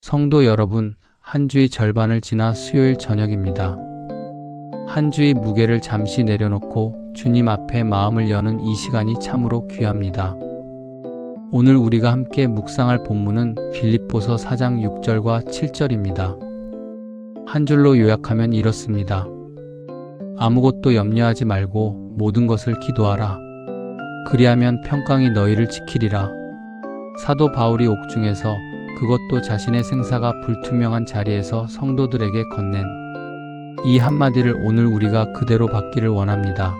성도 여러분, 한 주의 절반을 지나 수요일 저녁입니다. 한 주의 무게를 잠시 내려놓고 주님 앞에 마음을 여는 이 시간이 참으로 귀합니다. 오늘 우리가 함께 묵상할 본문은 빌립보서 4장 6절과 7절입니다. 한 줄로 요약하면 이렇습니다. 아무것도 염려하지 말고 모든 것을 기도하라. 그리하면 평강이 너희를 지키리라. 사도 바울이 옥중에서, 그것도 자신의 생사가 불투명한 자리에서 성도들에게 건넨 이 한마디를 오늘 우리가 그대로 받기를 원합니다.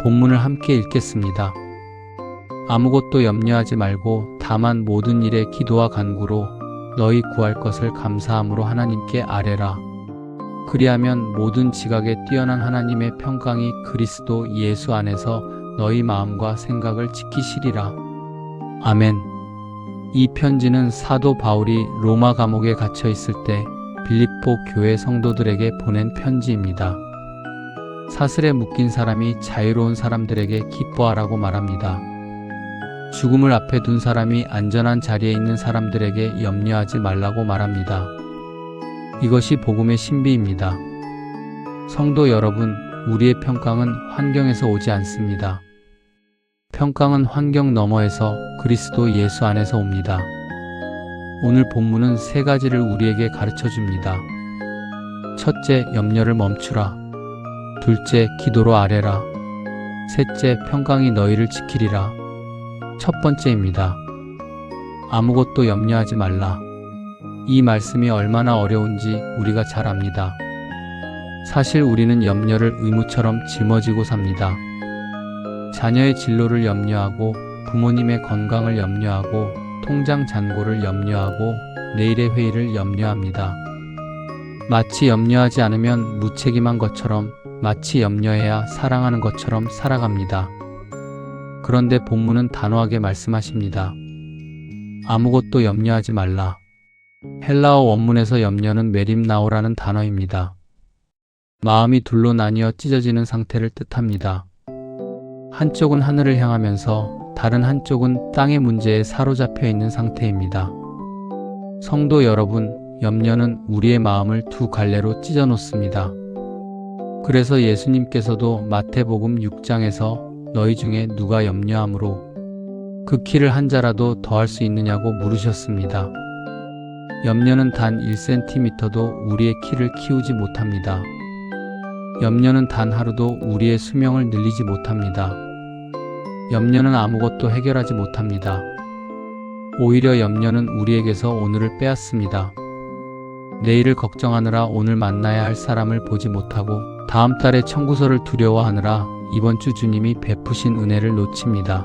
본문을 함께 읽겠습니다. 아무것도 염려하지 말고 다만 모든 일에 기도와 간구로 너희 구할 것을 감사함으로 하나님께 아뢰라. 그리하면 모든 지각에 뛰어난 하나님의 평강이 그리스도 예수 안에서 너희 마음과 생각을 지키시리라. 아멘. 이 편지는 사도 바울이 로마 감옥에 갇혀 있을 때 빌립보 교회 성도들에게 보낸 편지입니다. 사슬에 묶인 사람이 자유로운 사람들에게 기뻐하라고 말합니다. 죽음을 앞에 둔 사람이 안전한 자리에 있는 사람들에게 염려하지 말라고 말합니다. 이것이 복음의 신비입니다. 성도 여러분, 우리의 평강은 환경에서 오지 않습니다. 평강은 환경 너머에서 그리스도 예수 안에서 옵니다. 오늘 본문은 세 가지를 우리에게 가르쳐 줍니다. 첫째, 염려를 멈추라. 둘째, 기도로 아뢰라. 셋째, 평강이 너희를 지키리라. 첫 번째입니다. 아무것도 염려하지 말라. 이 말씀이 얼마나 어려운지 우리가 잘 압니다. 사실 우리는 염려를 의무처럼 짊어지고 삽니다. 자녀의 진로를 염려하고, 부모님의 건강을 염려하고, 통장 잔고를 염려하고, 내일의 회의를 염려합니다. 마치 염려하지 않으면 무책임한 것처럼, 마치 염려해야 사랑하는 것처럼 살아갑니다. 그런데 본문은 단호하게 말씀하십니다. 아무것도 염려하지 말라. 헬라어 원문에서 염려는 메림나오라는 단어입니다. 마음이 둘로 나뉘어 찢어지는 상태를 뜻합니다. 한쪽은 하늘을 향하면서 다른 한쪽은 땅의 문제에 사로잡혀 있는 상태입니다. 성도 여러분, 염려는 우리의 마음을 두 갈래로 찢어 놓습니다. 그래서 예수님께서도 마태복음 6장에서 너희 중에 누가 염려함으로 그 키를 한 자라도 더할 수 있느냐고 물으셨습니다. 염려는 단 1cm도 우리의 키를 키우지 못합니다. 염려는 단 하루도 우리의 수명을 늘리지 못합니다. 염려는 아무것도 해결하지 못합니다. 오히려 염려는 우리에게서 오늘을 빼앗습니다. 내일을 걱정하느라 오늘 만나야 할 사람을 보지 못하고, 다음 달에 청구서를 두려워하느라 이번 주 주님이 베푸신 은혜를 놓칩니다.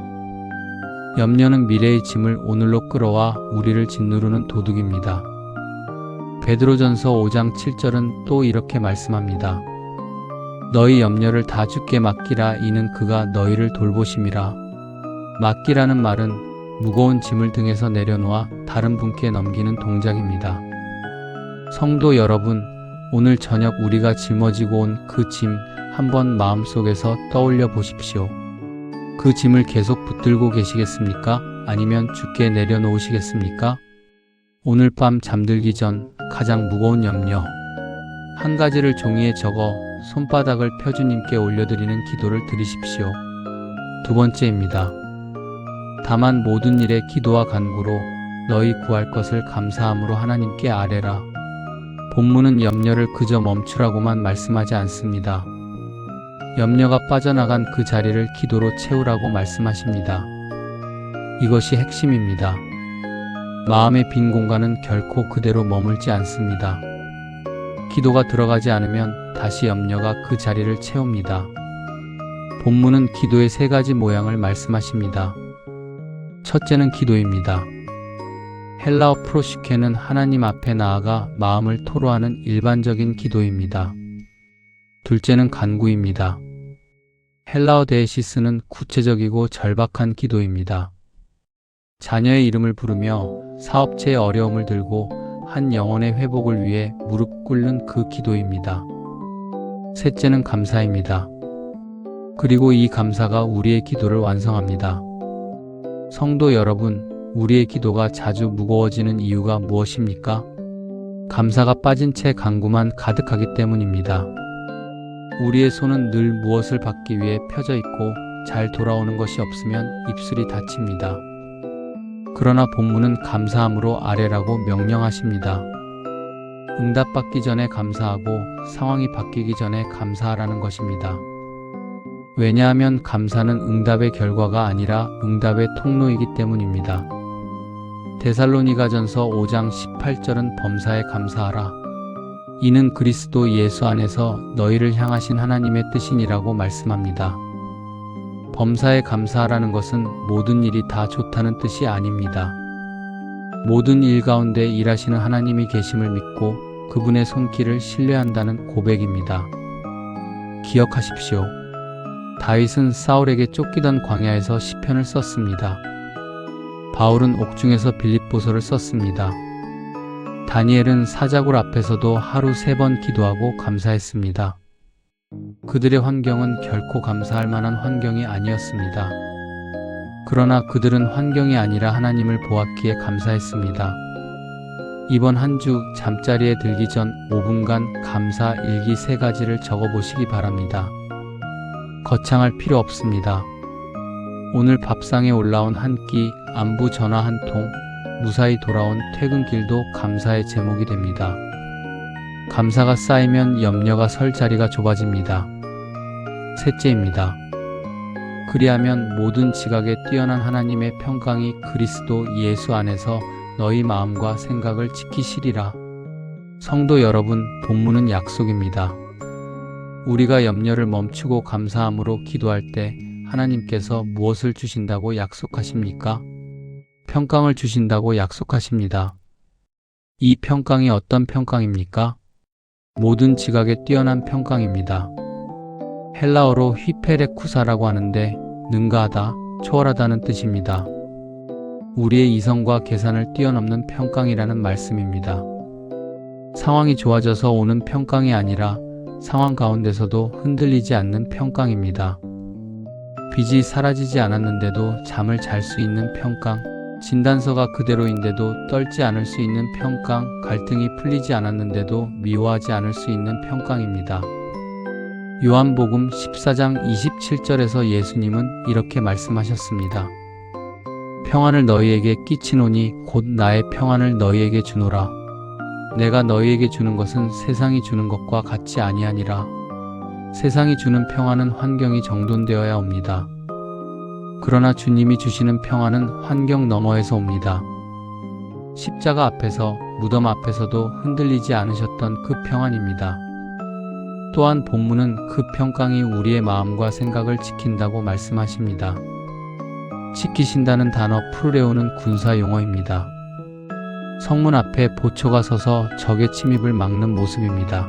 염려는 미래의 짐을 오늘로 끌어와 우리를 짓누르는 도둑입니다. 베드로전서 5장 7절은 또 이렇게 말씀합니다. 너희 염려를 다 주께 맡기라. 이는 그가 너희를 돌보심이라. 맡기라는 말은 무거운 짐을 등에서 내려놓아 다른 분께 넘기는 동작입니다. 성도 여러분, 오늘 저녁 우리가 짊어지고 온 그 짐 한번 마음속에서 떠올려 보십시오. 그 짐을 계속 붙들고 계시겠습니까? 아니면 주께 내려놓으시겠습니까? 오늘 밤 잠들기 전 가장 무거운 염려 한 가지를 종이에 적어 손바닥을 펴 주님께 올려드리는 기도를 드리십시오. 두 번째입니다. 다만 모든 일에 기도와 간구로 너희 구할 것을 감사함으로 하나님께 아뢰라. 본문은 염려를 그저 멈추라고만 말씀하지 않습니다. 염려가 빠져나간 그 자리를 기도로 채우라고 말씀하십니다. 이것이 핵심입니다. 마음의 빈 공간은 결코 그대로 머물지 않습니다. 기도가 들어가지 않으면 다시 염려가 그 자리를 채웁니다. 본문은 기도의 세 가지 모양을 말씀하십니다. 첫째는 기도입니다. 헬라어 프로시케는 하나님 앞에 나아가 마음을 토로하는 일반적인 기도입니다. 둘째는 간구입니다. 헬라어 데에시스는 구체적이고 절박한 기도입니다. 자녀의 이름을 부르며 사업체의 어려움을 들고 한 영혼의 회복을 위해 무릎 꿇는 그 기도입니다. 셋째는 감사입니다. 그리고 이 감사가 우리의 기도를 완성합니다. 성도 여러분, 우리의 기도가 자주 무거워지는 이유가 무엇입니까? 감사가 빠진 채 간구만 가득하기 때문입니다. 우리의 손은 늘 무엇을 받기 위해 펴져 있고 잘 돌아오는 것이 없으면 입술이 닫힙니다. 그러나 본문은 감사함으로 아뢰라고 명령하십니다. 응답받기 전에 감사하고 상황이 바뀌기 전에 감사하라는 것입니다. 왜냐하면 감사는 응답의 결과가 아니라 응답의 통로이기 때문입니다. 데살로니가전서 5장 18절은 범사에 감사하라. 이는 그리스도 예수 안에서 너희를 향하신 하나님의 뜻이니라고 말씀합니다. 범사에 감사하라는 것은 모든 일이 다 좋다는 뜻이 아닙니다. 모든 일 가운데 일하시는 하나님이 계심을 믿고 그분의 손길을 신뢰한다는 고백입니다. 기억하십시오. 다윗은 사울에게 쫓기던 광야에서 시편을 썼습니다. 바울은 옥중에서 빌립보서를 썼습니다. 다니엘은 사자굴 앞에서도 하루 3번 기도하고 감사했습니다. 그들의 환경은 결코 감사할 만한 환경이 아니었습니다. 그러나 그들은 환경이 아니라 하나님을 보았기에 감사했습니다. 이번 한 주 잠자리에 들기 전 5분간 감사 일기 3가지를 적어보시기 바랍니다. 거창할 필요 없습니다. 오늘 밥상에 올라온 한 끼, 안부 전화 한 통, 무사히 돌아온 퇴근길도 감사의 제목이 됩니다. 감사가 쌓이면 염려가 설 자리가 좁아집니다. 셋째입니다. 그리하면 모든 지각에 뛰어난 하나님의 평강이 그리스도 예수 안에서 너희 마음과 생각을 지키시리라. 성도 여러분, 본문은 약속입니다. 우리가 염려를 멈추고 감사함으로 기도할 때 하나님께서 무엇을 주신다고 약속하십니까? 평강을 주신다고 약속하십니다. 이 평강이 어떤 평강입니까? 모든 지각에 뛰어난 평강입니다. 헬라어로 휘페레쿠사라고 하는데 능가하다, 초월하다는 뜻입니다. 우리의 이성과 계산을 뛰어넘는 평강이라는 말씀입니다. 상황이 좋아져서 오는 평강이 아니라 상황 가운데서도 흔들리지 않는 평강입니다. 빚이 사라지지 않았는데도 잠을 잘 수 있는 평강, 진단서가 그대로인데도 떨지 않을 수 있는 평강, 갈등이 풀리지 않았는데도 미워하지 않을 수 있는 평강입니다. 요한복음 14장 27절에서 예수님은 이렇게 말씀하셨습니다. 평안을 너희에게 끼치노니 곧 나의 평안을 너희에게 주노라. 내가 너희에게 주는 것은 세상이 주는 것과 같지 아니하니라. 세상이 주는 평안은 환경이 정돈되어야 옵니다. 그러나 주님이 주시는 평안은 환경 너머에서 옵니다. 십자가 앞에서, 무덤 앞에서도 흔들리지 않으셨던 그 평안입니다. 또한 본문은 그 평강이 우리의 마음과 생각을 지킨다고 말씀하십니다. 지키신다는 단어 프루레오는 군사 용어입니다. 성문 앞에 보초가 서서 적의 침입을 막는 모습입니다.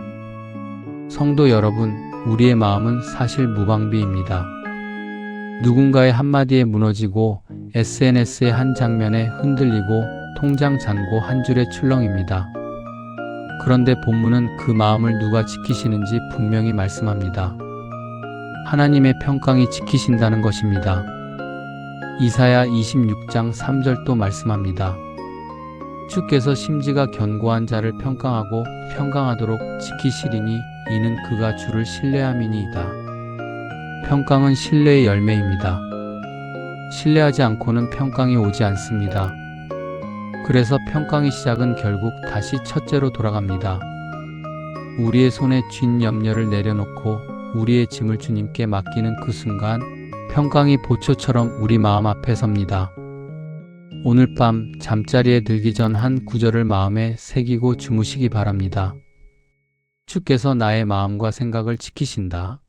성도 여러분, 우리의 마음은 사실 무방비입니다. 누군가의 한마디에 무너지고 SNS의 한 장면에 흔들리고 통장 잔고 한 줄의 출렁입니다. 그런데 본문은 그 마음을 누가 지키시는지 분명히 말씀합니다. 하나님의 평강이 지키신다는 것입니다. 이사야 26장 3절도 말씀합니다. 주께서 심지가 견고한 자를 평강하고 평강하도록 지키시리니 이는 그가 주를 신뢰함이니이다. 평강은 신뢰의 열매입니다. 신뢰하지 않고는 평강이 오지 않습니다. 그래서 평강의 시작은 결국 다시 첫째로 돌아갑니다. 우리의 손에 쥔 염려를 내려놓고 우리의 짐을 주님께 맡기는 그 순간 평강이 보초처럼 우리 마음 앞에 섭니다. 오늘 밤 잠자리에 들기 전 한 구절을 마음에 새기고 주무시기 바랍니다. 주께서 나의 마음과 생각을 지키신다.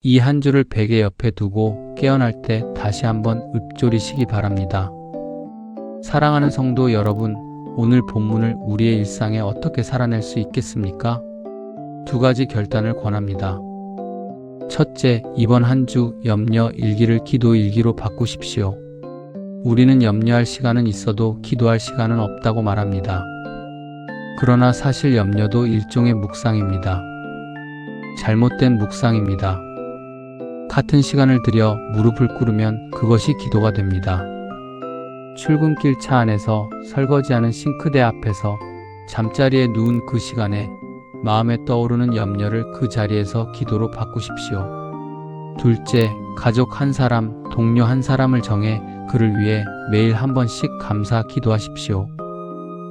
이 한 줄을 베개 옆에 두고 깨어날 때 다시 한번 읊조리시기 바랍니다. 사랑하는 성도 여러분, 오늘 본문을 우리의 일상에 어떻게 살아낼 수 있겠습니까? 2가지 결단을 권합니다. 첫째, 이번 한 주 염려 일기를 기도 일기로 바꾸십시오. 우리는 염려할 시간은 있어도 기도할 시간은 없다고 말합니다. 그러나 사실 염려도 일종의 묵상입니다. 잘못된 묵상입니다. 같은 시간을 들여 무릎을 꿇으면 그것이 기도가 됩니다. 출근길 차 안에서, 설거지하는 싱크대 앞에서, 잠자리에 누운 그 시간에 마음에 떠오르는 염려를 그 자리에서 기도로 바꾸십시오. 둘째, 가족 한 사람, 동료 한 사람을 정해 그를 위해 매일 한 번씩 감사 기도하십시오.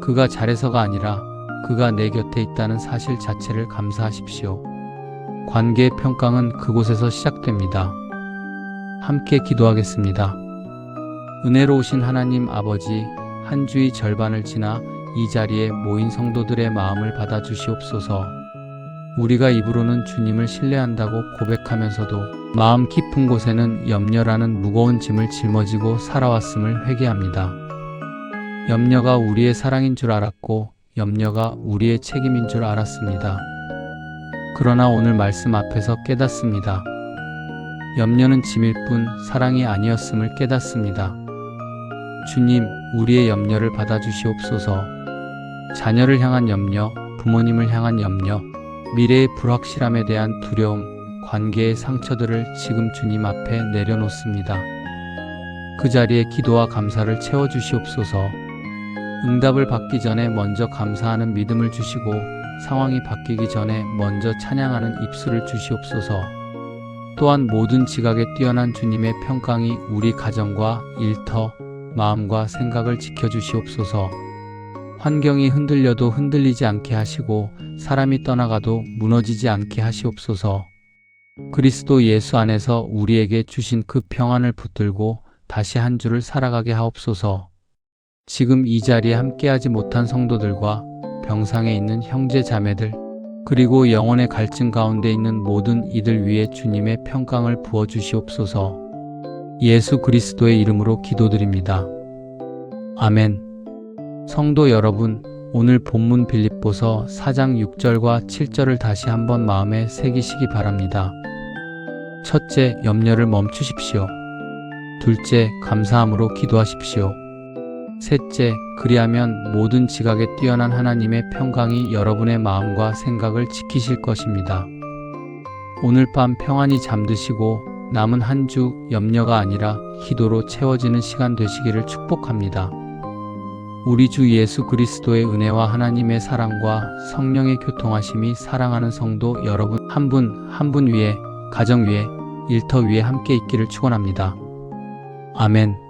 그가 잘해서가 아니라 그가 내 곁에 있다는 사실 자체를 감사하십시오. 관계의 평강은 그곳에서 시작됩니다. 함께 기도하겠습니다. 은혜로우신 하나님 아버지, 한 주의 절반을 지나 이 자리에 모인 성도들의 마음을 받아주시옵소서. 우리가 입으로는 주님을 신뢰한다고 고백하면서도 마음 깊은 곳에는 염려라는 무거운 짐을 짊어지고 살아왔음을 회개합니다. 염려가 우리의 사랑인 줄 알았고 염려가 우리의 책임인 줄 알았습니다. 그러나 오늘 말씀 앞에서 깨닫습니다. 염려는 짐일 뿐 사랑이 아니었음을 깨닫습니다. 주님, 우리의 염려를 받아주시옵소서. 자녀를 향한 염려, 부모님을 향한 염려, 미래의 불확실함에 대한 두려움, 관계의 상처들을 지금 주님 앞에 내려놓습니다. 그 자리에 기도와 감사를 채워주시옵소서. 응답을 받기 전에 먼저 감사하는 믿음을 주시고 상황이 바뀌기 전에 먼저 찬양하는 입술을 주시옵소서. 또한 모든 지각에 뛰어난 주님의 평강이 우리 가정과 일터, 마음과 생각을 지켜주시옵소서. 환경이 흔들려도 흔들리지 않게 하시고 사람이 떠나가도 무너지지 않게 하시옵소서. 그리스도 예수 안에서 우리에게 주신 그 평안을 붙들고 다시 한 주를 살아가게 하옵소서. 지금 이 자리에 함께하지 못한 성도들과 병상에 있는 형제 자매들, 그리고 영혼의 갈증 가운데 있는 모든 이들 위에 주님의 평강을 부어주시옵소서. 예수 그리스도의 이름으로 기도드립니다. 아멘. 성도 여러분, 오늘 본문 빌립보서 4장 6절과 7절을 다시 한번 마음에 새기시기 바랍니다. 첫째, 염려를 멈추십시오. 둘째, 감사함으로 기도하십시오. 셋째, 그리하면 모든 지각에 뛰어난 하나님의 평강이 여러분의 마음과 생각을 지키실 것입니다. 오늘 밤 평안히 잠드시고 남은 한 주 염려가 아니라 기도로 채워지는 시간 되시기를 축복합니다. 우리 주 예수 그리스도의 은혜와 하나님의 사랑과 성령의 교통하심이 사랑하는 성도 여러분 한 분 한 분 위에, 가정 위에, 일터 위에 함께 있기를 축원합니다. 아멘.